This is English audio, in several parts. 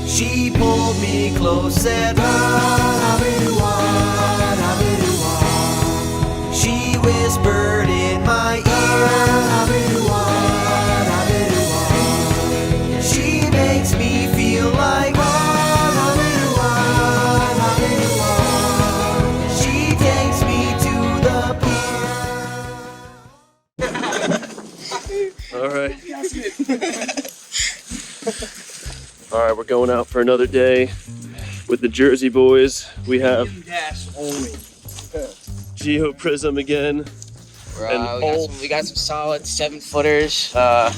She pulled me close, said, "Ra-ra-bee-doo-wah, she whispered in my ear, she makes me feel like she takes me to the pier." All right. All right, we're going out for another day with the Jersey boys. We have Geo Prism again. We got some solid 7-footers. I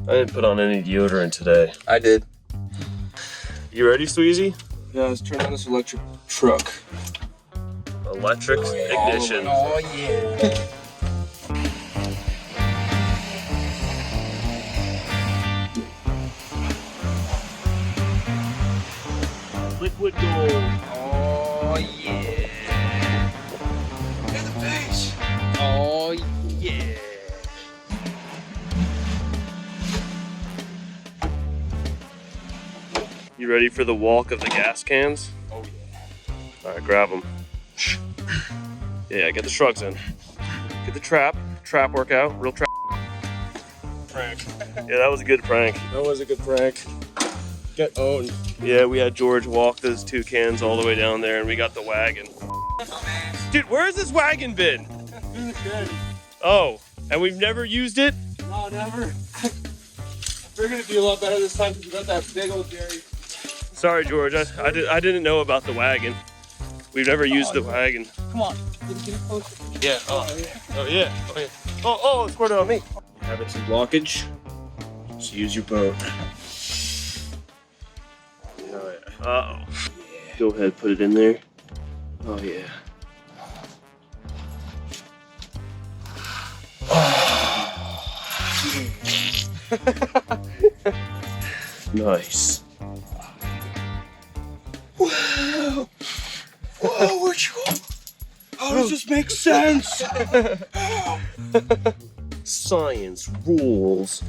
didn't put on any deodorant today. I did. You ready, Sweezy? Yeah, let's turn on this electric truck. Electric ignition. Oh yeah. Liquid gold. Oh yeah. Look at the face. Oh yeah. You ready for the walk of the gas cans? Oh yeah. All right, grab them. Yeah, get the shrugs in. Get the trap workout, real trap. Prank. Yeah, that was a good prank. That was a good prank. Get owned. Yeah, we had George walk those 2 cans all the way down there, and we got the wagon. Dude, where's this wagon been? Oh, and we've never used it? No, never. We're gonna do a lot better this time because we got that big old Jerry. Sorry, George, I didn't know about the wagon. We've never used the wagon. Come on, get it closer. Yeah, oh yeah. It's squirted on me. Having some blockage, just use your boat. Uh-oh. Go ahead, put it in there. Oh, yeah. Nice. Wow! Whoa, where'd you go? How does this make sense? Science rules.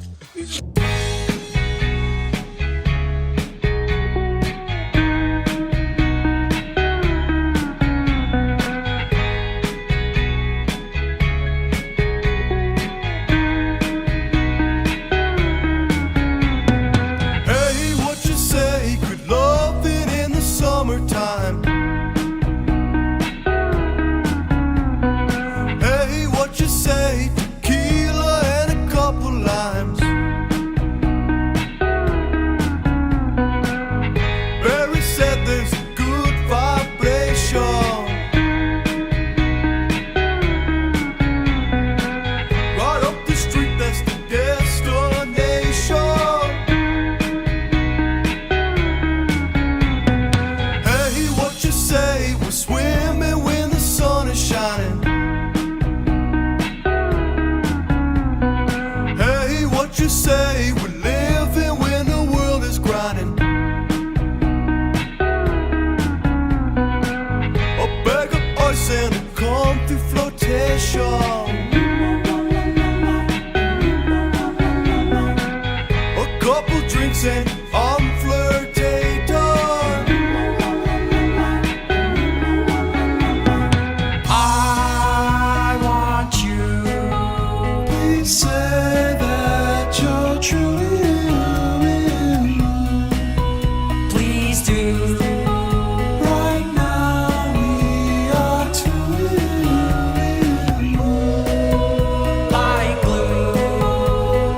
Like blue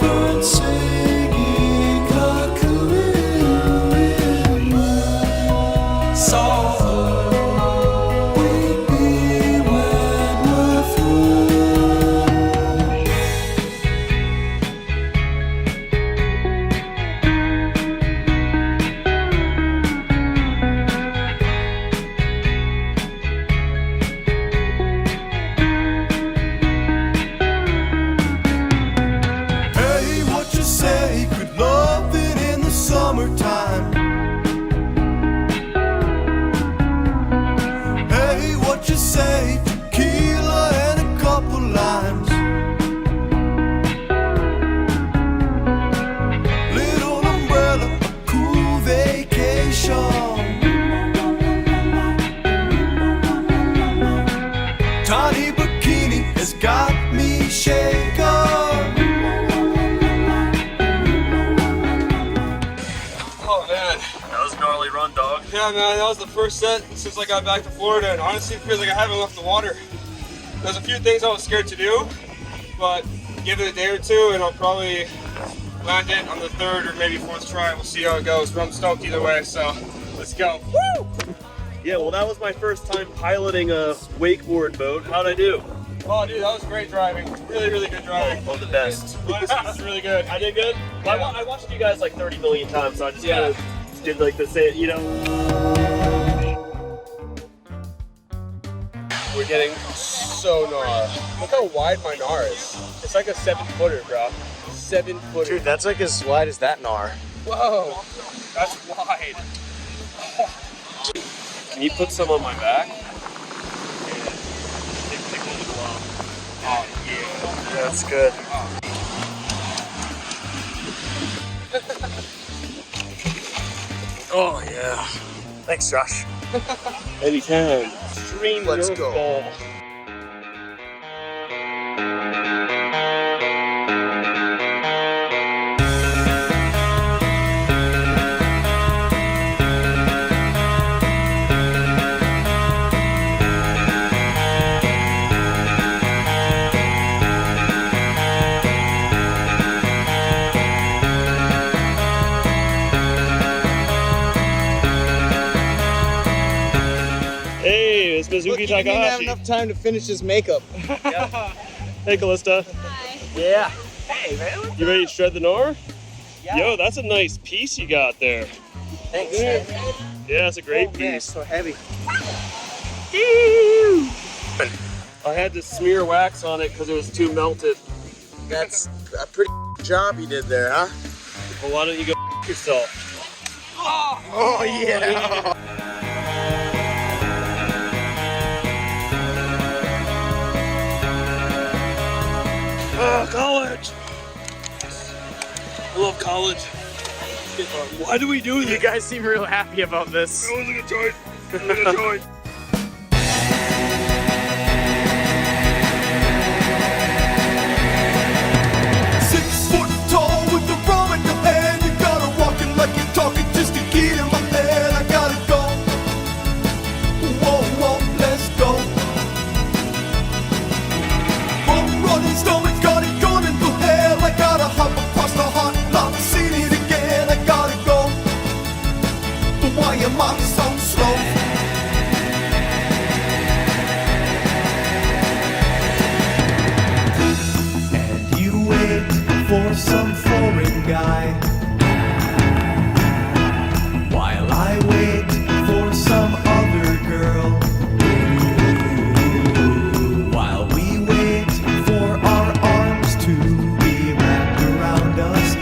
birds singing, Yeah, man, that was the first set since I got back to Florida, and honestly, it feels like I haven't left the water. There's a few things I was scared to do, but give it a day or two, and I'll probably land it on the third or maybe fourth try. We'll see how it goes, but I'm stoked either way, so let's go. Woo! Yeah, well, that was my first time piloting a wakeboard boat. How'd I do? Oh, dude, that was great driving. Really, really good driving. Oh, the best. Honestly, it was really good. I did good? Well, I watched you guys like 30 million times, so I just kind of did like the same, you know. We're getting so gnar. Look how wide my gnar is. It's like a 7-footer, bro. 7-footer. Dude, that's like as wide as that gnar. Whoa, that's wide. Can you put some on my back? Oh, yeah. That's good. Oh, yeah. Thanks, Josh. Anytime. Stream Let's your go. ball. Hey, it's Mizuki Look, he didn't have Takahashi. enough time to finish his makeup. Hey, Callista. Yeah. Hey, man. You ready to shred the gnar? Yeah. Yo, that's a nice piece you got there. Thanks. Yeah, it's a great Yeah, piece. it's so heavy. I had to smear wax on it because it was too melted. That's a pretty job you did there, huh? Well, why don't you go yourself? Oh, yeah. College! I love college. Why do we do this? You guys seem real happy about this. It was a good choice. It was a good choice. With the rum in your hand, you gotta walk it like you're talking just to get in my head. I gotta go. Whoa, whoa, let's go. Running stomach, got it going in the hair. I gotta hop across the hot lot, seen it again. I gotta go. But why am I so slow? And you wait for some foreign guy, while I wait for some other girl, while we wait for our arms to be wrapped around us.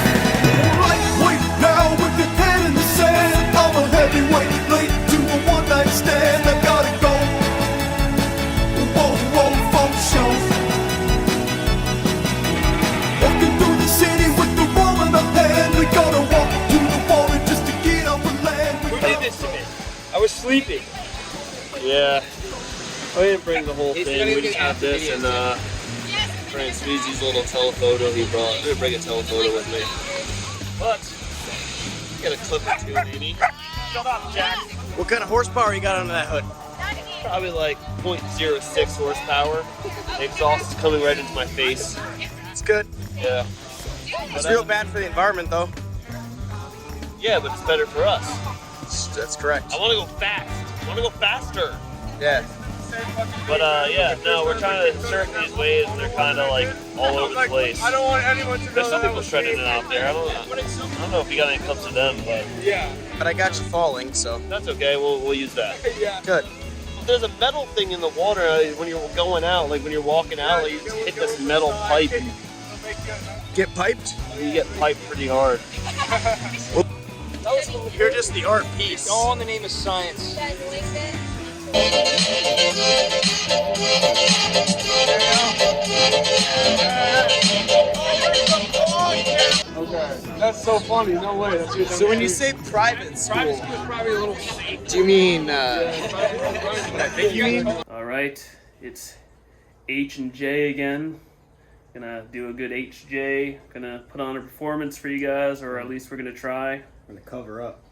Lightweight now with the head in the sand, I'm a heavyweight late to a one-night stand. I gotta go. Whoa, whoa, funk show. Walking through the city with the rum in our hand. We gotta walk to the water just to get up and land. Who did this to me? I was sleeping. Yeah. I didn't bring the whole thing. We just have this and Frank Sweezy's little telephoto he brought. I didn't bring a telephoto with me. But got a clip or two, maybe. Shut up, Jack. What kind of horsepower you got under that hood? Probably like 0.06 horsepower. The exhaust is coming right into my face. It's good. Yeah. It's real bad for the environment, though. Yeah, but it's better for us. That's correct. I want to go fast. I want to go faster. Yeah. But yeah, no, we're trying to surf these waves and they're kind of like all over the place. I don't want anyone to know. There's some that people was shredding me. it out there. I don't know if you got any clips of them, but Yeah. But I got you falling, so that's okay. We'll use that. Yeah. good. There's a metal thing in the water when you're going out, like when you're walking out, like you just hit this metal pipe and Get piped? you get piped pretty hard. You're just the art piece. All in the name of science. Okay. That's so funny. No way. That's your So when you say private school, private school is probably a little safe. do you mean, I think you mean? All right, it's H and J again Gonna do a good HJ. Gonna put on a performance for you guys, or at least we're gonna try. We're gonna cover up.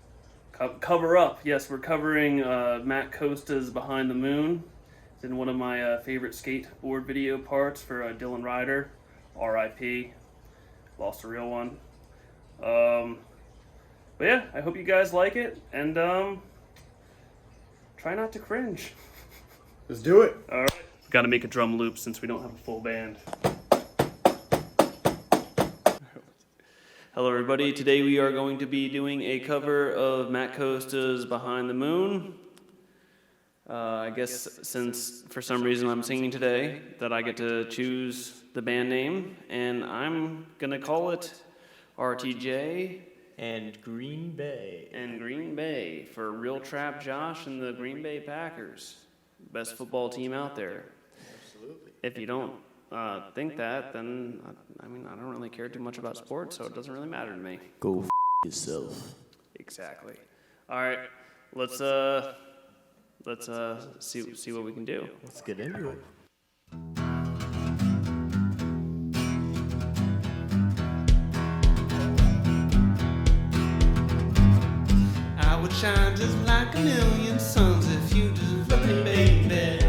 Cover up. Yes, we're covering Matt Costa's Behind the Moon. It's in one of my favorite skateboard video parts for Dylan Ryder. R.I.P. Lost a real one. But yeah, I hope you guys like it, and try not to cringe. Let's do it. All right. Got to make a drum loop since we don't have a full band. Hello everybody, today we are going to be doing a cover of Matt Costa's Behind the Moon. I guess since for some reason I'm singing today, that I get to choose the band name, and I'm gonna call it RTJ and Green Bay. And Green Bay for Real Trap Josh and the Green Bay Packers. Best football team out there. Absolutely. If you don't think that, then I mean, I don't really care too much about sports, so it doesn't really matter to me. Go yourself. Exactly. All right, let's see what we can do. Let's get into it. I would shine just like a million suns if you just love me, baby.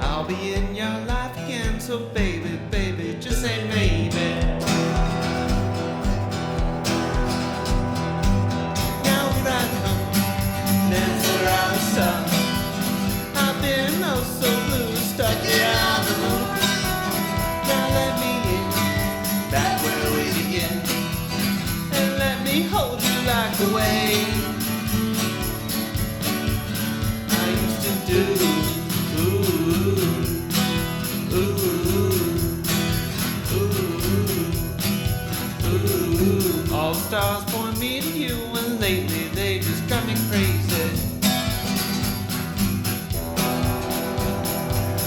I'll be in your life again, so baby, baby, just say maybe. Now here I come, dance around the sun. I've been oh so blue, stuck here on the moon. Now let me in, back where we begin, and let me hold you like the way I used to do. All stars point me to you, and lately they just got me crazy.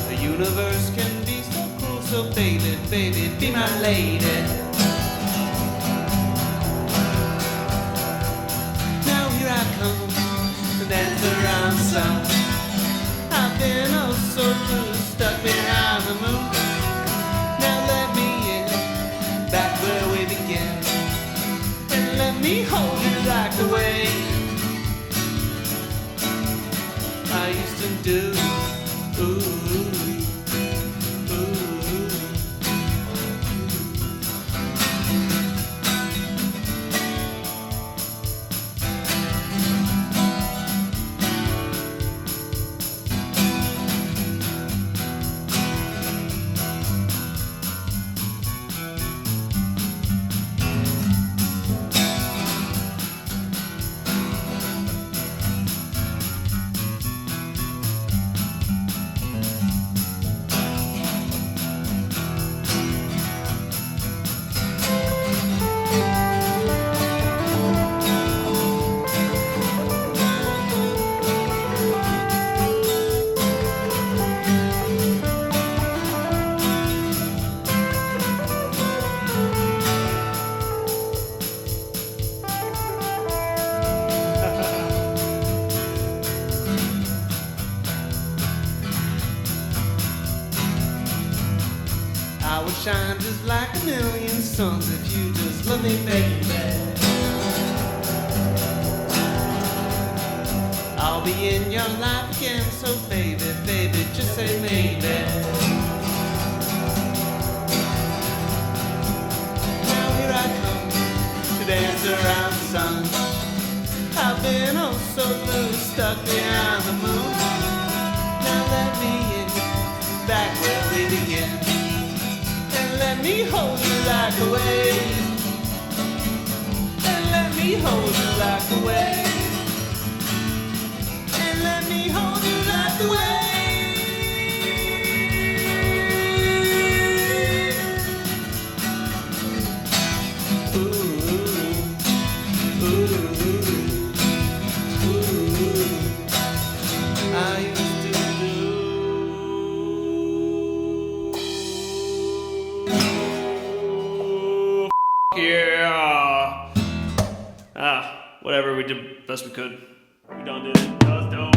The universe can be so cruel, so baby, baby, be my lady. Now here I come, to dance around the sun. I've been oh so blue, stuck behind the moon. Now let me in, back where we began, and let me hold you like the way I used to do. I would shine just like a million suns if you just love me, baby. I'll be in your life again, so baby, baby, just say maybe. Now here I come to dance around the sun. I've been oh so blue, stuck behind the moon. Now let me in, back where we begin, and let me hold you like a wave, and let me hold you like a wave, and let me hold you like a wave. I used to do. Yeah. Whatever, we did best we could. We done did it. That was dope.